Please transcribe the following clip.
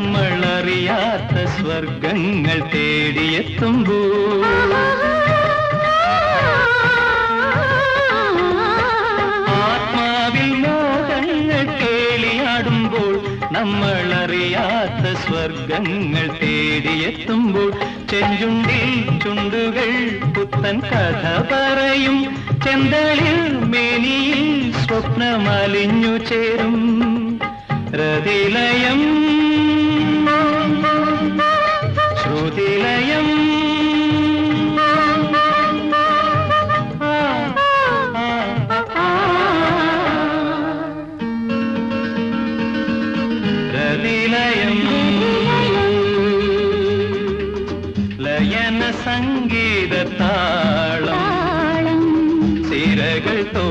നമ്മൾ അറിയാത്ത സ്വർഗങ്ങൾ തേടിയെത്തുമ്പോൾ ആത്മാവിൽ മോഹങ്ങൾ കേളിയാടുമ്പോൾ നമ്മൾ അറിയാത്ത സ്വർഗങ്ങൾ തേടിയെത്തുമ്പോൾ ചെഞ്ചുണ്ടിൽ ചുണ്ടുകൾ പുത്തൻ കഥ പറയും ചെന്തളിൽ മേനിയിൽ സ്വപ്നമലിഞ്ഞു ചേരും രതിലയം ശ്രുതിലയം രതിലയം ലയന സംഗീത താളം സിരകൾ തോ